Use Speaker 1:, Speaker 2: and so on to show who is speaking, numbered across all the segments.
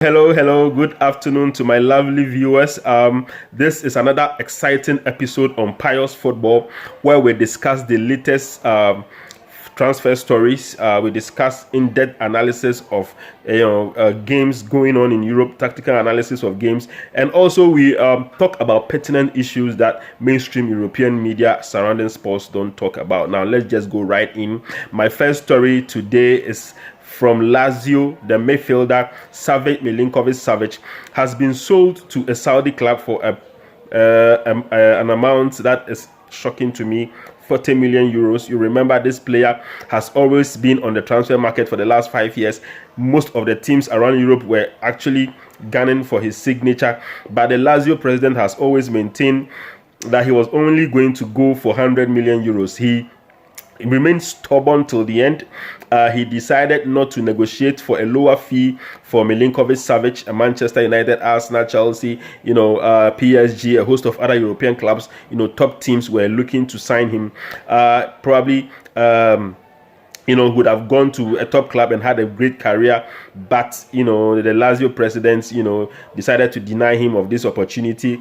Speaker 1: Hello, good afternoon to my lovely viewers. This is another exciting episode on Pious Football where we discuss the latest transfer stories. We discuss in-depth analysis of games going on in Europe, tactical analysis of games, and also we talk about pertinent issues that mainstream European media surrounding sports don't talk about. Now, let's just go right in. My first story today is from Lazio. The midfielder Milinkovic-Savic has been sold to a Saudi club for an amount that is shocking to me. 40 million euros. You remember this player has always been on the transfer market for the last 5 years. Most of the teams around Europe were actually gunning for his signature, but the Lazio president has always maintained that he was only going to go for 100 million euros. He remained stubborn till the end. He decided not to negotiate for a lower fee for Milinkovic-Savic, Manchester United, Arsenal, Chelsea, PSG, a host of other European clubs, top teams were looking to sign him. Probably would have gone to a top club and had a great career, but the Lazio presidents decided to deny him of this opportunity.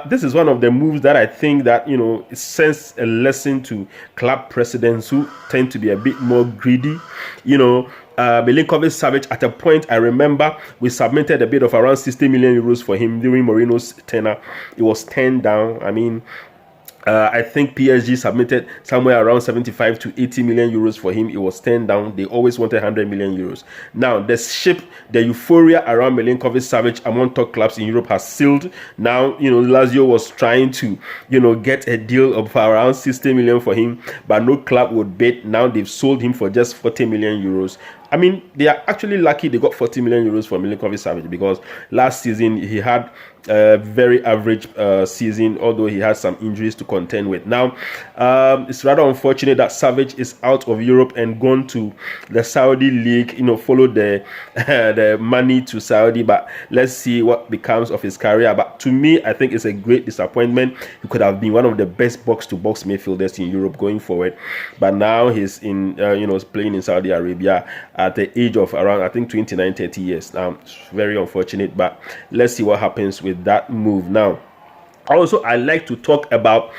Speaker 1: This is one of the moves that I think that it sends a lesson to club presidents who tend to be a bit more greedy. Milinkovic-Savic, at a point I remember we submitted a bid of around 60 million euros for him during Mourinho's tenure. It was turned down. I think PSG submitted somewhere around 75 to 80 million euros for him. It was turned down. They always wanted 100 million euros. Now, the euphoria around Milinkovic-Savic among top clubs in Europe has sealed. Now, Lazio was trying to, get a deal of around 60 million for him, but no club would bid. Now they've sold him for just 40 million euros. They are actually lucky they got 40 million euros for Milinkovic-Savic, because last season he had a very average season, although he has some injuries to contend with. Now, it's rather unfortunate that Savic is out of Europe and gone to the Saudi league, followed the the money to Saudi, but let's see what becomes of his career. But to me, I think it's a great disappointment. He could have been one of the best box-to-box midfielders in Europe going forward, but now he's in, playing in Saudi Arabia at the age of around, I think, 29, 30 years. Now, it's very unfortunate, but let's see what happens with that move. Now, also, I like to talk about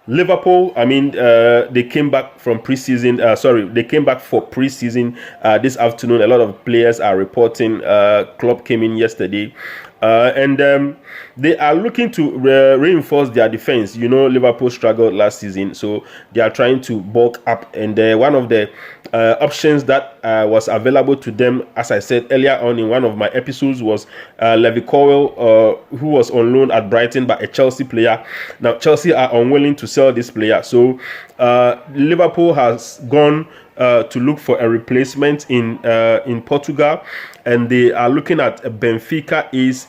Speaker 1: Liverpool. They came back from preseason. They came back for preseason this afternoon. A lot of players are reporting. Klopp came in yesterday. And they are looking to reinforce their defense. Liverpool struggled last season, so they are trying to bulk up. And one of the options that was available to them, as I said earlier on in one of my episodes, was Levi Colwill, who was on loan at Brighton by a Chelsea player. Now, Chelsea are unwilling to sell this player, so Liverpool has gone to look for a replacement in Portugal, and they are looking at Benfica is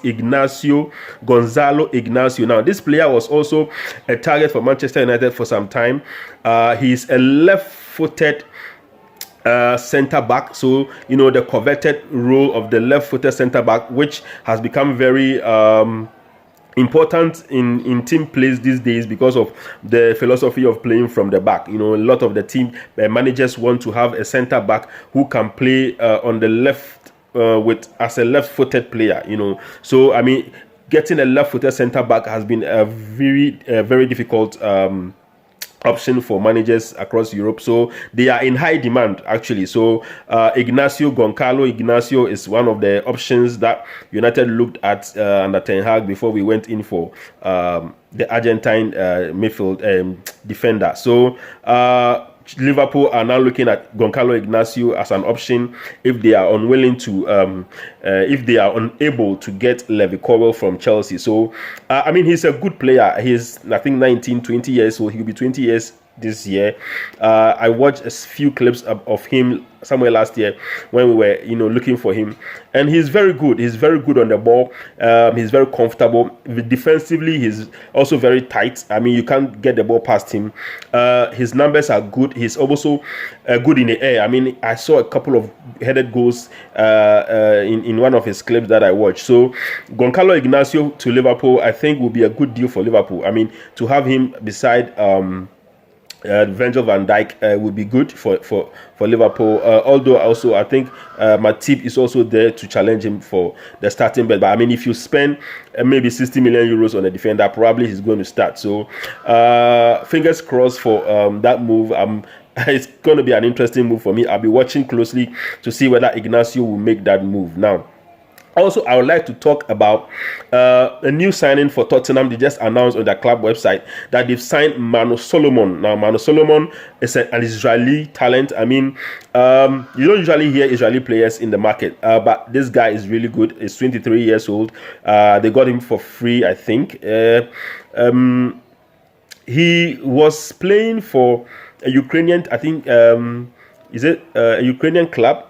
Speaker 1: Gonzalo Ignacio. Now, this player was also a target for Manchester United for some time. He's a left-footed center back, so the coveted role of the left-footed center back, which has become very important in team plays these days because of the philosophy of playing from the back. A lot of the team managers want to have a center back who can play on the left as a left-footed player. So getting a left-footed center back has been a very difficult option for managers across Europe, so they are in high demand actually. So Goncalo Ignacio is one of the options that United looked at under Ten Hag before we went in for the Argentine midfield defender. So Liverpool are now looking at Goncalo Ignacio as an option if they are unwilling to, if they are unable to get Levi Colwill from Chelsea. So, he's a good player. He's, I think, 19, 20 years old. He'll be 20 years this year. I watched a few clips of him somewhere last year when we were looking for him, and he's very good. He's very good on the ball. He's very comfortable defensively. He's also very tight. You can't get the ball past him. His numbers are good. He's also good in the air. I saw a couple of headed goals in one of his clips that I watched. So Goncalo Ignacio to Liverpool, I think, will be a good deal for Liverpool. To have him beside Virgil van Dijk would be good for Liverpool. Although also I think Matip is also there to challenge him for the starting bed. But I mean, if you spend maybe 60 million euros on a defender, probably he's going to start. So fingers crossed for that move. It's going to be an interesting move for me. I'll be watching closely to see whether Ignacio will make that move. Now, also, I would like to talk about a new signing for Tottenham. They just announced on their club website that they've signed Manu Solomon. Now, Manu Solomon is an Israeli talent. I mean, you don't usually hear Israeli players in the market, but this guy is really good. He's 23 years old. They got him for free, I think. He was playing for a Ukrainian, I think, is it a Ukrainian club?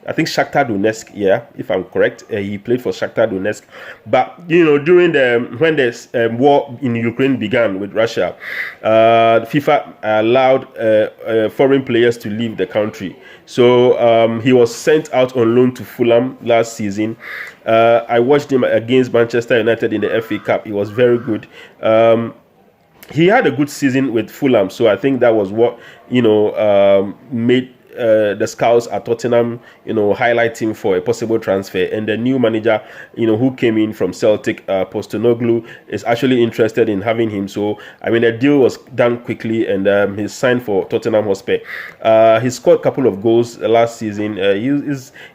Speaker 1: I think Shakhtar Donetsk, yeah, if I'm correct. He played for Shakhtar Donetsk. But, you know, during when the war in Ukraine began with Russia, FIFA allowed foreign players to leave the country. So he was sent out on loan to Fulham last season. I watched him against Manchester United in the FA Cup. He was very good. He had a good season with Fulham. So I think that was what, you know, made the scouts at Tottenham, you know, highlight him for a possible transfer. And the new manager, you know, who came in from Celtic, Postecoglou, is actually interested in having him. So, I mean, the deal was done quickly, and he's signed for Tottenham Hotspur. He scored a couple of goals last season.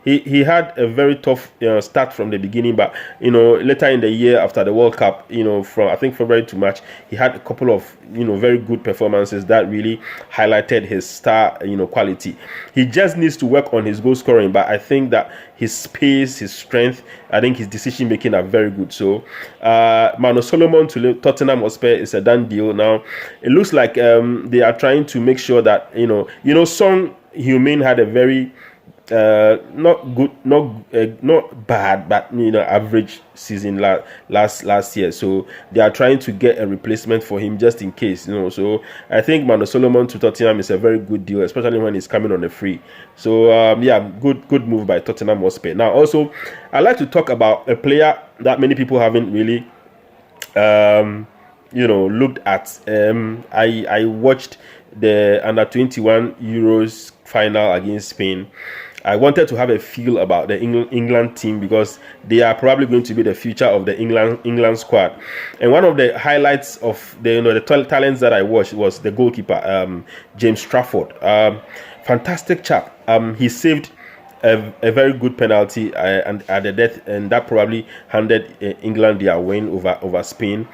Speaker 1: He had a very tough start from the beginning, but, you know, later in the year after the World Cup, you know, from I think February to March, he had a couple of, you know, very good performances that really highlighted his star, you know, quality. He just needs to work on his goal scoring, but I think that his pace, his strength, I think his decision making are very good. So, Manu Solomon to Tottenham Hotspur is a done deal. Now, it looks like they are trying to make sure that Son Heung-min had a very not good, not bad, but average season last year. So they are trying to get a replacement for him just in case. So I think Manu Solomon to Tottenham is a very good deal, especially when he's coming on a free. So yeah, good move by Tottenham Hotspur. Now also, I'd like to talk about a player that many people haven't really looked at. I watched the under-21 Euros final against Spain. I wanted to have a feel about the England team because they are probably going to be the future of the England squad. And one of the highlights of the talents that I watched was the goalkeeper, James Trafford. Fantastic chap. He saved a very good penalty and at the death, and that probably handed England their win over Spain.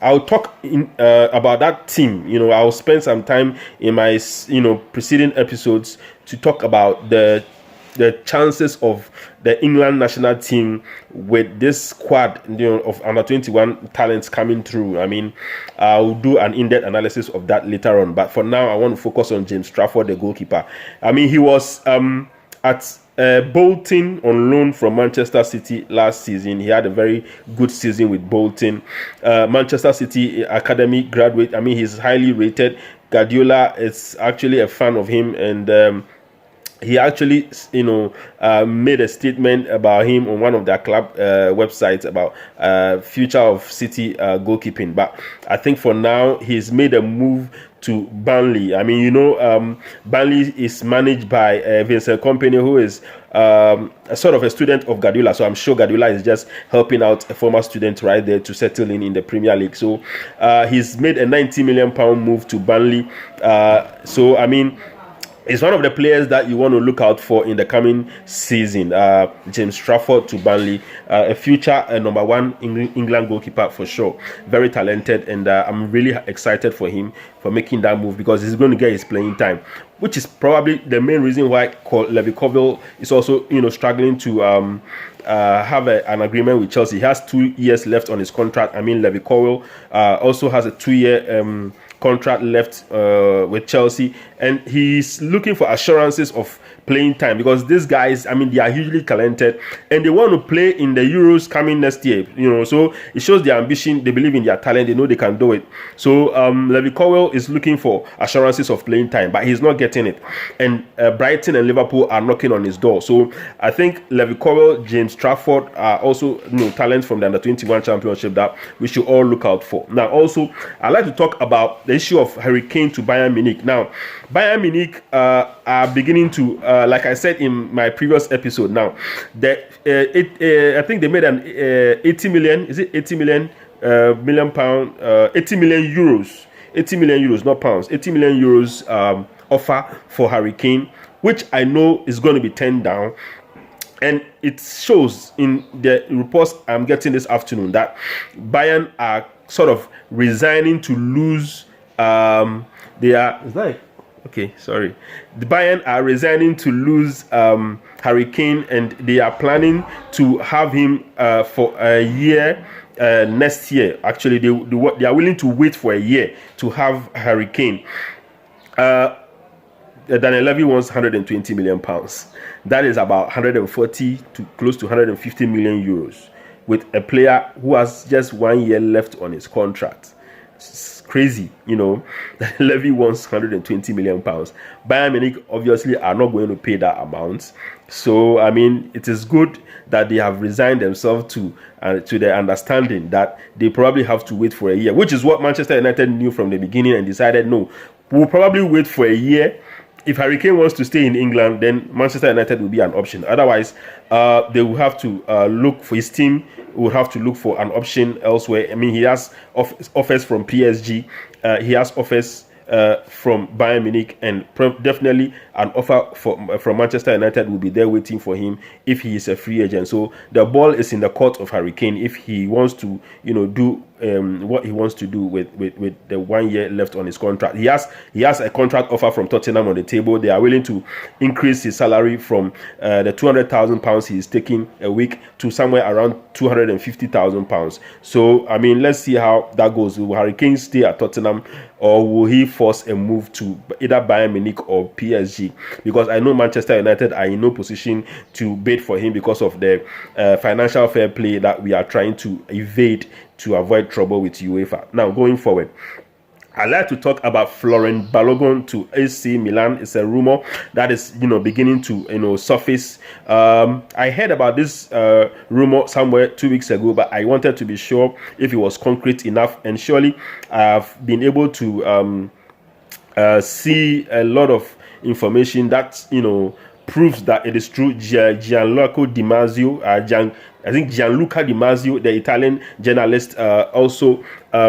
Speaker 1: I'll talk about that team. I'll spend some time in my preceding episodes to talk about the chances of the England national team with this squad of under 21 talents coming through. I mean, I'll do an in-depth analysis of that later on. But for now, I want to focus on James Trafford, the goalkeeper. I mean, he was at Bolton on loan from Manchester City last season. He had a very good season with Bolton. Manchester City Academy graduate. I mean, he's highly rated. Guardiola is actually a fan of him, and he actually, made a statement about him on one of their club websites about future of City goalkeeping. But I think for now, he's made a move to Burnley. I mean, Burnley is managed by Vincent Kompany, who is a sort of a student of Guardiola. So I'm sure Guardiola is just helping out a former student right there to settle in the Premier League. So he's made a £90 million move to Burnley. So, I mean, it's one of the players that you want to look out for in the coming season. James Trafford to Burnley, a future number one England goalkeeper for sure. Very talented, and I'm really excited for him for making that move because he's going to get his playing time, which is probably the main reason why Levi Colwill is also struggling to have an agreement with Chelsea. He has 2 years left on his contract. I mean, Levi Colwill also has a 2-year contract left with Chelsea, and he's looking for assurances of playing time because these guys, I mean, they are hugely talented and they want to play in the Euros coming next year, so it shows their ambition. They believe in their talent. They know they can do it. So Levi Colwill is looking for assurances of playing time, but he's not getting it, and Brighton and Liverpool are knocking on his door. So I think Levi Colwill, James Trafford are also talents from the under-21 championship that we should all look out for. Now also, I'd like to talk about the issue of Harry Kane to Bayern Munich. Now, Bayern Munich are beginning to, like I said in my previous episode. Now, I think they made an 80 million. Is it 80 million pound? 80 million euros. 80 million euros, not pounds. 80 million euros offer for Harry Kane, which I know is going to be turned down. And it shows in the reports I'm getting this afternoon that Bayern are sort of resigning to lose. They are. Is that okay? Sorry. The Bayern are resigning to lose Harry Kane, and they are planning to have him for a year. Next year, actually, they are willing to wait for a year to have Harry Kane. Daniel Levy wants 120 million pounds. That is about 140 to close to 150 million euros, with a player who has just 1 year left on his contract. It's crazy, you know. Daniel Levy wants 120 million pounds. Bayern Munich obviously are not going to pay that amount. So, I mean, it is good that they have resigned themselves to the understanding that they probably have to wait for a year, which is what Manchester United knew from the beginning and decided, no, we'll probably wait for a year. If Harry Kane wants to stay in England, then Manchester United will be an option. Otherwise, they will have to look for his team. Will have to look for an option elsewhere. I mean, he has offers from PSG. He has offers from Bayern Munich, and definitely an offer from Manchester United will be there waiting for him if he is a free agent. So the ball is in the court of Harry Kane if he wants to, you know, do what he wants to do with the 1 year left on his contract. He has a contract offer from Tottenham on the table. They are willing to increase his salary from the £200,000 he is taking a week to somewhere around £250,000. So I mean, let's see how that goes. Will Harry Kane stay at Tottenham, or will he force a move to either Bayern Munich or PSG? Because I know Manchester United are in no position to bid for him because of the financial fair play that we are trying to evade to avoid trouble with UEFA. Now, going forward, I'd like to talk about Florent Balogun to AC Milan. It's a rumor that is, you know, beginning to, you know, surface. I heard about this rumor somewhere 2 weeks ago, but I wanted to be sure if it was concrete enough. And surely I've been able to see a lot of information that, you know, proves that it is true. Gianluca Di Marzio, I think Gianluca Di Marzio, the Italian journalist, also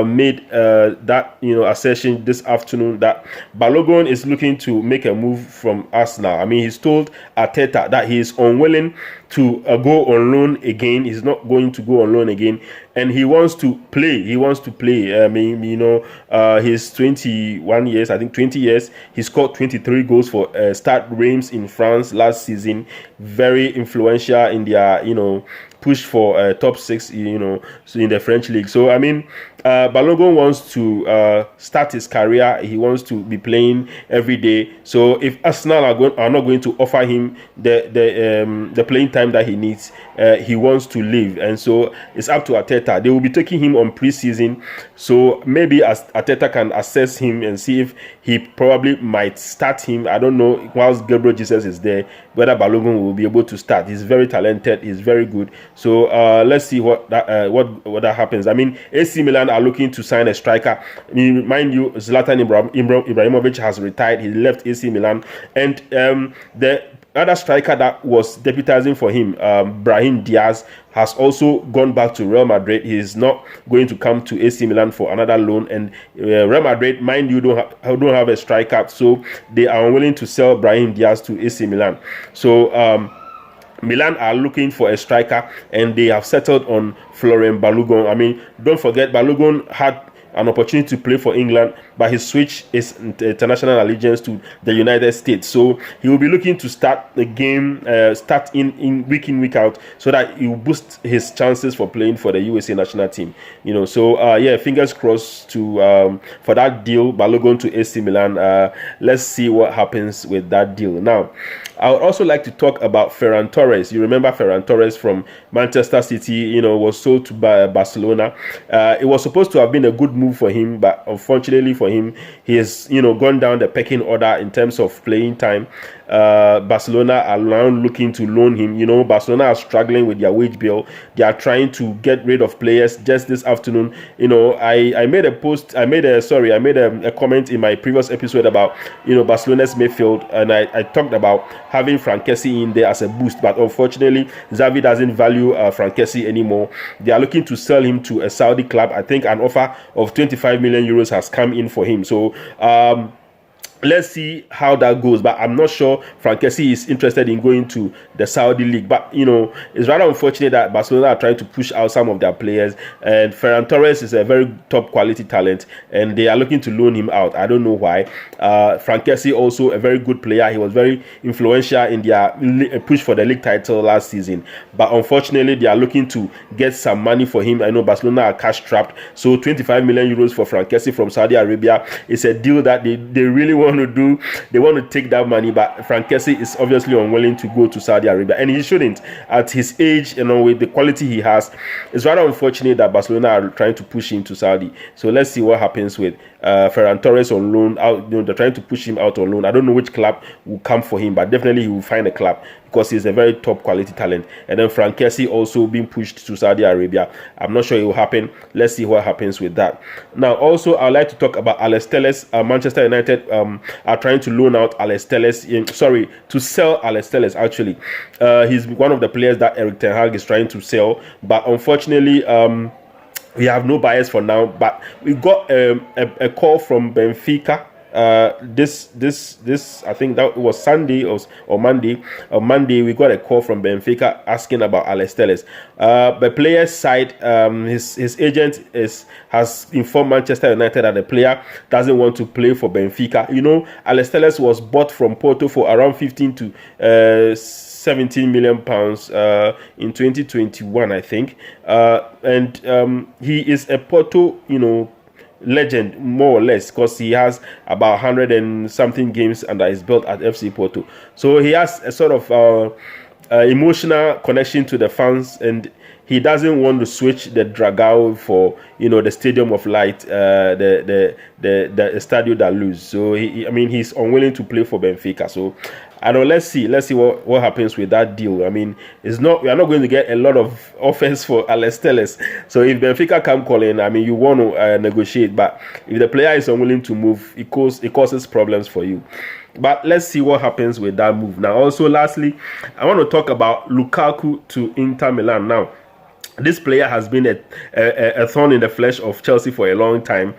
Speaker 1: made that, you know, assertion this afternoon that Balogun is looking to make a move from Arsenal. I mean, he's told Arteta that he is unwilling to go on loan again. He's not going to go on loan again, and he wants to play. I mean, you know, he's 21 years, I think 20 years. He scored 23 goals for Stade Reims in France last season. Very influential in their, you know, push for top 6, you know, in the French league. So I mean, Balogun wants to start his career. He wants to be playing every day. So if Arsenal are not going to offer him the playing time that he needs, he wants to leave. And so it's up to Arteta. They will be taking him on preseason. So maybe as Arteta can assess him and see if he probably might start him. I don't know, whilst Gabriel Jesus is there, whether Balogun will be able to start. He's very talented. He's very good. So let's see what that happens. I mean, AC Milan are looking to sign a striker. I mean, mind you, Zlatan Ibrahimovic has retired. He left AC Milan, and the other striker that was deputizing for him, Brahim Diaz, has also gone back to Real Madrid. He is not going to come to AC Milan for another loan, and Real Madrid, mind you, don't have a striker, so they are unwilling to sell Brahim Diaz to AC Milan. So Milan are looking for a striker, and they have settled on Florent Balogun. I mean, don't forget, Balogun had an opportunity to play for England, but he switched his international allegiance to the United States. So he will be looking to start the game, start in week out, so that he will boost his chances for playing for the USA national team. You know, so yeah, fingers crossed to for that deal, Balogun to AC Milan. Let's see what happens with that deal. Now, I would also like to talk about Ferran Torres. You remember Ferran Torres from Manchester City, you know, was sold to Barcelona. It was supposed to have been a good move for him, but unfortunately for him, he has, you know, gone down the pecking order in terms of playing time. Barcelona are now looking to loan him. You know, Barcelona are struggling with their wage bill. They are trying to get rid of players. Just this afternoon, you know, I made a comment in my previous episode about, you know, Barcelona's midfield, and I talked about having Frank Kessie in there as a boost, but unfortunately Xavi doesn't value Frank Kessie anymore. They are looking to sell him to a Saudi club. I think an offer of 25 million euros has come in for him. So let's see how that goes, but I'm not sure Frank Kessie is interested in going to the Saudi league. But you know, it's rather unfortunate that Barcelona are trying to push out some of their players, and Ferran Torres is a very top quality talent, and they are looking to loan him out. I don't know why. Frank Kessie also a very good player. He was very influential in their push for the league title last season, but unfortunately they are looking to get some money for him. I know Barcelona are cash trapped, so 25 million euros for Frank Kessie from Saudi Arabia is a deal that they really want to do. They want to take that money, but Frank Kessie is obviously unwilling to go to Saudi Arabia, and he shouldn't at his age. You know, with the quality he has, it's rather unfortunate that Barcelona are trying to push him to Saudi. So let's see what happens with Ferran Torres on loan out. You know, they're trying to push him out on loan. I don't know which club will come for him, but definitely he will find a club because he's a very top quality talent. And then Frank Kessie also being pushed to Saudi Arabia. I'm not sure it will happen. Let's see what happens with that. Now, also, I'd like to talk about Alex Telles. Manchester United are trying to loan out Alex Telles. To sell Alex Telles, actually. He's one of the players that Erik ten Hag is trying to sell. But unfortunately, we have no buyers for now. But we got a call from Benfica. This I think that was Sunday or Monday. On Monday, we got a call from Benfica asking about Alex Telles. The player's side, his agent has informed Manchester United that the player doesn't want to play for Benfica. You know, Alex Telles was bought from Porto for around 15 to 17 million pounds in 2021, I think, and he is a Porto, you know, legend more or less, because he has about 100 and something games under his belt at FC Porto. So he has a sort of emotional connection to the fans, and he doesn't want to switch the Dragao for, you know, the Stadium of Light, the Estadio da Luz. So he's unwilling to play for Benfica. So I don't. Let's see what happens with that deal. I mean, we are not going to get a lot of offers for Alex Telles. So if Benfica come calling, I mean, you want to negotiate, but if the player is unwilling to move, it causes problems for you. But let's see what happens with that move. Now, also, lastly, I want to talk about Lukaku to Inter Milan. Now, this player has been a thorn in the flesh of Chelsea for a long time.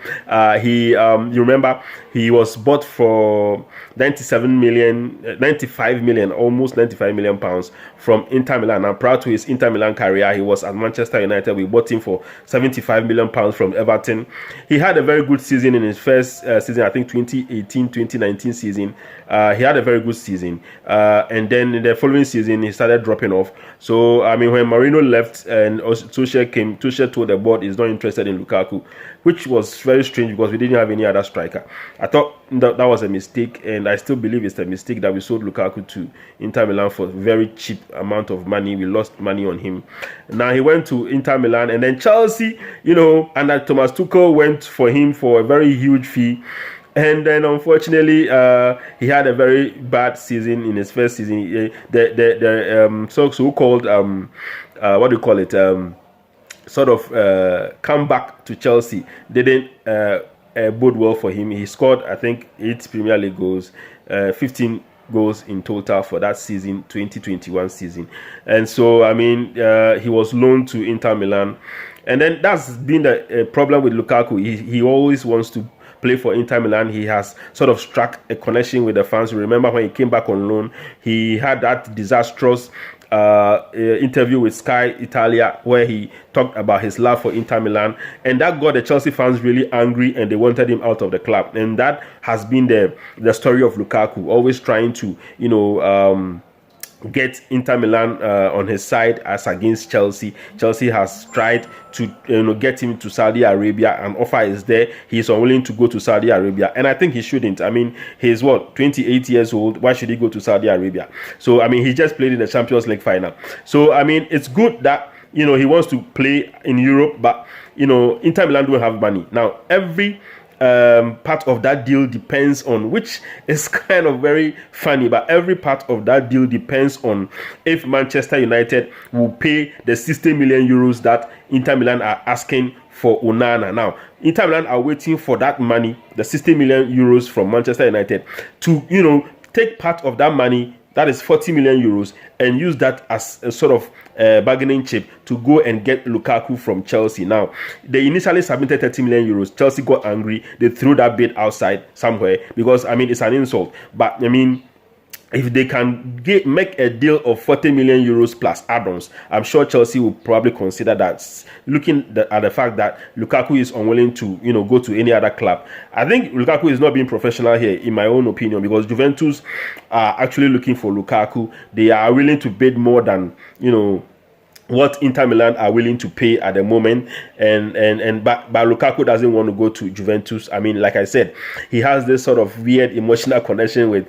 Speaker 1: You remember, he was bought for 95 million, almost 95 million pounds from Inter Milan. Now, prior to his Inter Milan career, he was at Manchester United. We bought him for 75 million pounds from Everton. He had a very good season in his first season, I think 2018-2019 season. He had a very good season. And then in the following season, he started dropping off. So, I mean, when Mourinho left and Tuchel told the board he's not interested in Lukaku, which was very strange because we didn't have any other striker. I thought that was a mistake, and I still believe it's a mistake that we sold Lukaku to Inter Milan for a very cheap amount of money. We lost money on him. Now he went to Inter Milan, and then Chelsea, you know, under Thomas Tuchel went for him for a very huge fee. And then, unfortunately, he had a very bad season in his first season. The so-called what do you call it? Sort of comeback to Chelsea didn't bode well for him. He scored, I think, 8 Premier League goals, 15 goals in total for that season, 2021 season. And so, I mean, he was loaned to Inter Milan, and then that's been the problem with Lukaku. He always wants to play for Inter Milan. He has sort of struck a connection with the fans. You remember when he came back on loan, he had that disastrous interview with Sky Italia where he talked about his love for Inter Milan, and that got the Chelsea fans really angry, and they wanted him out of the club. And that has been the story of Lukaku, always trying to, you know, get Inter Milan on his side as against Chelsea. Chelsea has tried to, you know, get him to Saudi Arabia. An offer is there. He's unwilling to go to Saudi Arabia, and I think he shouldn't. I mean, he's 28 years old. Why should he go to Saudi Arabia? So I mean, he just played in the Champions League final. So I mean, it's good that, you know, he wants to play in Europe, but, you know, Inter Milan don't have money now. Every part of that deal depends on, which is kind of very funny, but every part of that deal depends on if Manchester United will pay the 60 million euros that Inter Milan are asking for Onana. Now, Inter Milan are waiting for that money, the 60 million euros from Manchester United, to, take part of that money, that is 40 million euros, and use that as a sort of bargaining chip to go and get Lukaku from Chelsea. Now, they initially submitted 30 million euros. Chelsea got angry. They threw that bid outside somewhere because, it's an insult. But, if they can make a deal of 40 million euros plus add-ons, I'm sure Chelsea will probably consider that, looking at the fact that Lukaku is unwilling to, go to any other club. I think Lukaku is not being professional here, in my own opinion, because Juventus are actually looking for Lukaku. They are willing to bid more than, what Inter Milan are willing to pay at the moment, but Lukaku doesn't want to go to Juventus. Like I said, he has this sort of weird emotional connection with,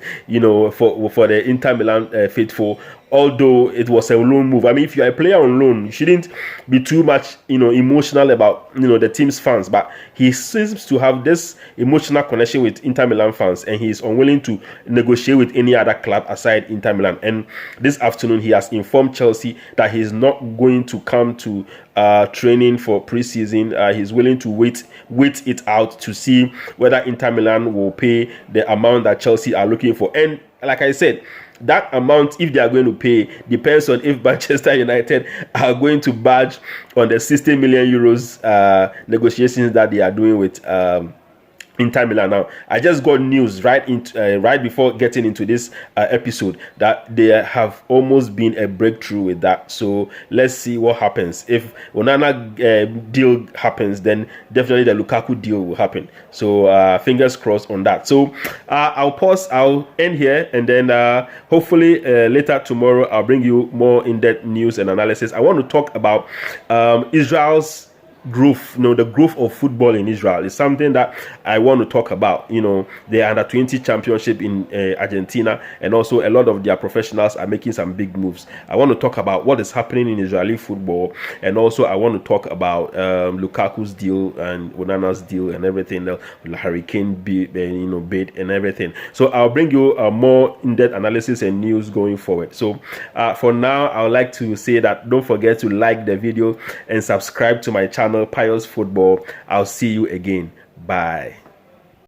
Speaker 1: for the Inter Milan faithful. Although it was a loan move. If you're a player on loan, you shouldn't be too much, emotional about, the team's fans. But he seems to have this emotional connection with Inter Milan fans, and he's unwilling to negotiate with any other club aside Inter Milan. And this afternoon, he has informed Chelsea that he's not going to come to training for preseason. He's willing to wait it out to see whether Inter Milan will pay the amount that Chelsea are looking for. And like I said, that amount, if they are going to pay, depends on if Manchester United are going to budge on the 60 million euros negotiations that they are doing with Inter Milan. Now, I just got news right before getting into this episode that there have almost been a breakthrough with that. So let's see what happens. If Onana deal happens, then definitely the Lukaku deal will happen. So fingers crossed on that. So I'll pause. I'll end here, and then hopefully later tomorrow I'll bring you more in-depth news and analysis. I want to talk about Israel's growth, the growth of football in Israel is something that I want to talk about. The under-20 championship in Argentina, and also a lot of their professionals are making some big moves. I want to talk about what is happening in Israeli football, and also I want to talk about Lukaku's deal and Onana's deal and everything, the Harry Kane bid and everything. So I'll bring you more in-depth analysis and news going forward. So for now, I would like to say that don't forget to like the video and subscribe to my channel, Pious Football. I'll see you again. Bye.